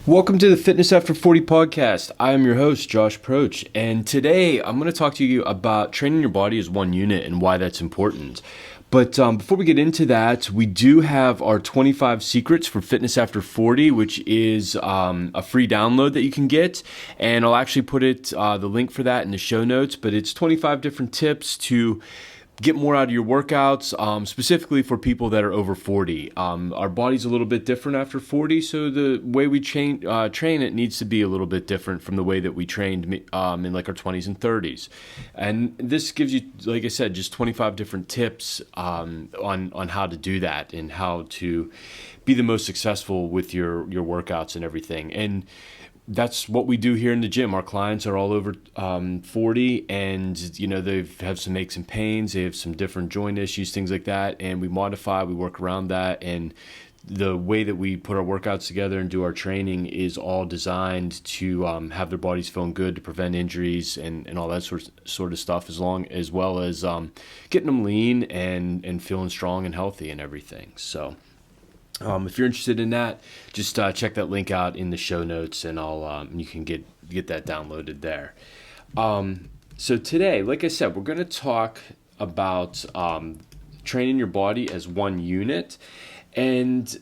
Welcome to the Fitness After 40 podcast. I am your host, Josh Proch, and today I'm going to talk to you about training your body as one unit and why that's important. But before we get into that, we do have our 25 secrets for Fitness After 40, which is a free download that you can get, and I'll actually put the link for that in the show notes, but it's 25 different tips to get more out of your workouts, specifically for people that are over 40. Our body's a little bit different after 40, so the way we train it needs to be a little bit different from the way that we trained in like our 20s and 30s. And this gives you, like I said, just 25 different tips on how to do that and how to be the most successful with your workouts and everything. And that's what we do here in the gym. Our clients are all over 40, and they have some aches and pains. They have some different joint issues, things like that, and we modify, we work around that. And the way that we put our workouts together and do our training is all designed to have their bodies feeling good, to prevent injuries and all that sort of stuff, as well as getting them lean and feeling strong and healthy and everything. So if you're interested in that, just check that link out in the show notes, and you can get that downloaded there. So today, like I said, we're going to talk about training your body as one unit. And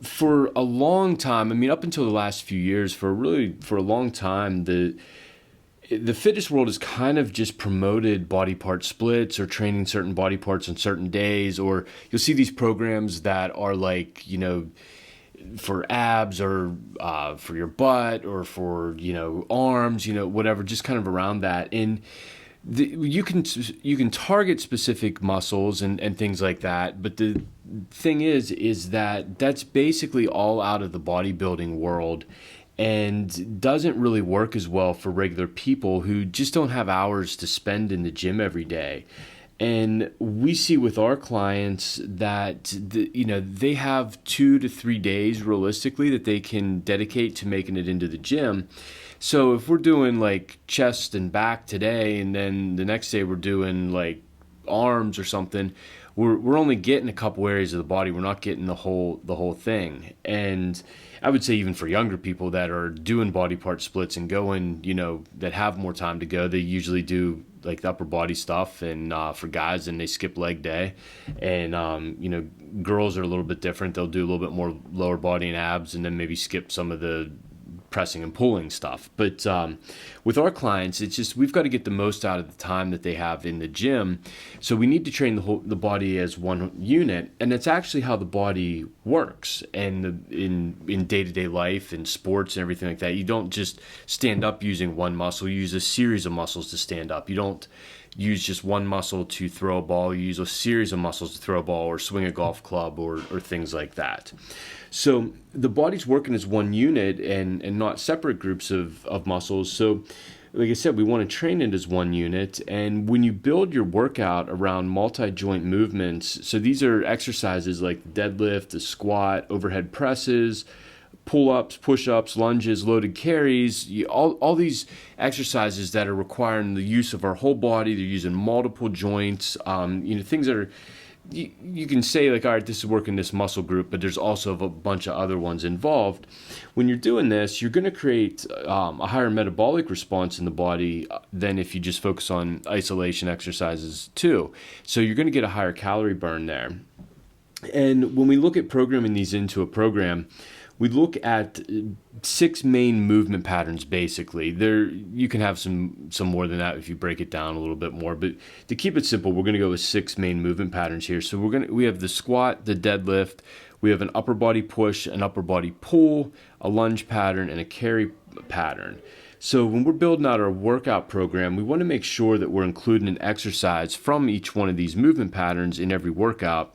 for a long time, up until the last few years, for a long time, the fitness world has kind of just promoted body part splits or training certain body parts on certain days, or you'll see these programs that are like, for abs or for your butt or for, arms, whatever, just kind of around that. And you can target specific muscles and things like that. But the thing is that that's basically all out of the bodybuilding world, and doesn't really work as well for regular people who just don't have hours to spend in the gym every day. And we see with our clients that they have 2 to 3 days realistically that they can dedicate to making it into the gym. So if we're doing like chest and back today, and then the next day we're doing like arms or something, we're only getting a couple areas of the body. We're not getting the whole thing. And I would say even for younger people that are doing body part splits and going, that have more time to go, they usually do like the upper body stuff. And for guys, and they skip leg day. And girls are a little bit different. They'll do a little bit more lower body and abs, and then maybe skip some of the pressing and pulling stuff. But with our clients, it's just we've got to get the most out of the time that they have in the gym. So we need to train the body as one unit, and it's actually how the body works. And in day-to-day life and sports and everything like that, you don't just stand up using one muscle. You use a series of muscles to stand up. You don't use just one muscle to throw a ball. You use a series of muscles to throw a ball or swing a golf club or things like that. So the body's working as one unit and not separate groups of muscles. So like I said, we want to train it as one unit. And when you build your workout around multi-joint movements, so these are exercises like the deadlift, the squat, overhead presses, pull-ups, push-ups, lunges, loaded carries, all these exercises that are requiring the use of our whole body. They're using multiple joints, things that are, you can say like, all right, this is working this muscle group, but there's also a bunch of other ones involved. When you're doing this, you're going to create a higher metabolic response in the body than if you just focus on isolation exercises too. So you're going to get a higher calorie burn there. And when we look at programming these into a program, we look at 6 main movement patterns, basically. You can have some more than that if you break it down a little bit more. But to keep it simple, we're going to go with 6 main movement patterns here. So we have the squat, the deadlift, we have an upper body push, an upper body pull, a lunge pattern, and a carry pattern. So when we're building out our workout program, we want to make sure that we're including an exercise from each one of these movement patterns in every workout,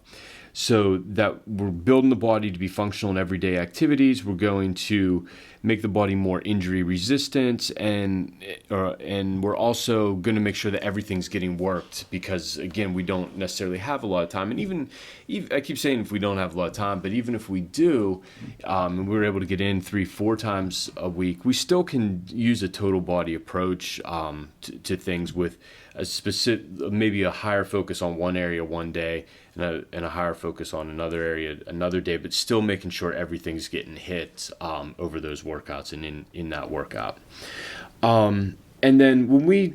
so that we're building the body to be functional in everyday activities. We're going to make the body more injury resistant, and we're also going to make sure that everything's getting worked, because again, we don't necessarily have a lot of time. And even I keep saying if we don't have a lot of time, but even if we do, and we're able to get in 3-4 times a week, we still can use a total body approach to things with a specific, maybe a higher focus on one area one day, and a higher focus on another area another day, but still making sure everything's getting hit over those workouts and in that workout. And then when we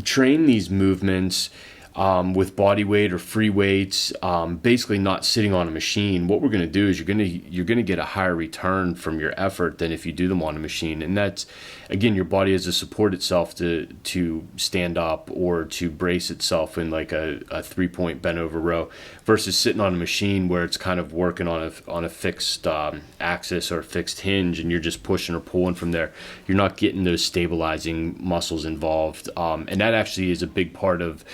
train these movements with body weight or free weights, basically not sitting on a machine, what we're going to do is you're going to get a higher return from your effort than if you do them on a machine. And that's, again, your body has to support itself to stand up or to brace itself in like a 3-point bent over row, versus sitting on a machine where it's kind of working on a fixed axis or a fixed hinge, and you're just pushing or pulling from there. You're not getting those stabilizing muscles involved, and that actually is a big part of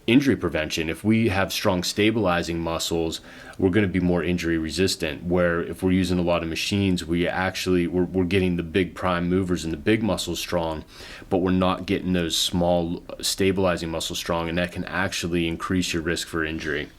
injury prevention. If we have strong stabilizing muscles, we're going to be more injury resistant, where if we're using a lot of machines, we're getting the big prime movers and the big muscles strong, but we're not getting those small stabilizing muscles strong, and that can actually increase your risk for injury.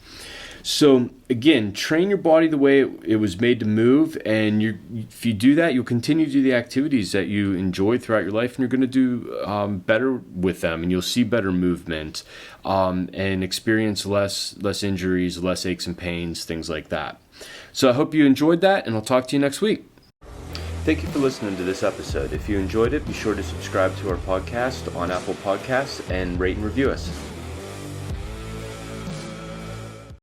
So again, train your body the way it was made to move, and if you do that, you'll continue to do the activities that you enjoy throughout your life, and you're going to do better with them, and you'll see better movement, and experience less injuries, less aches and pains, things like that. So I hope you enjoyed that, and I'll talk to you next week. Thank you for listening to this episode. If you enjoyed it, be sure to subscribe to our podcast on Apple Podcasts and rate and review us.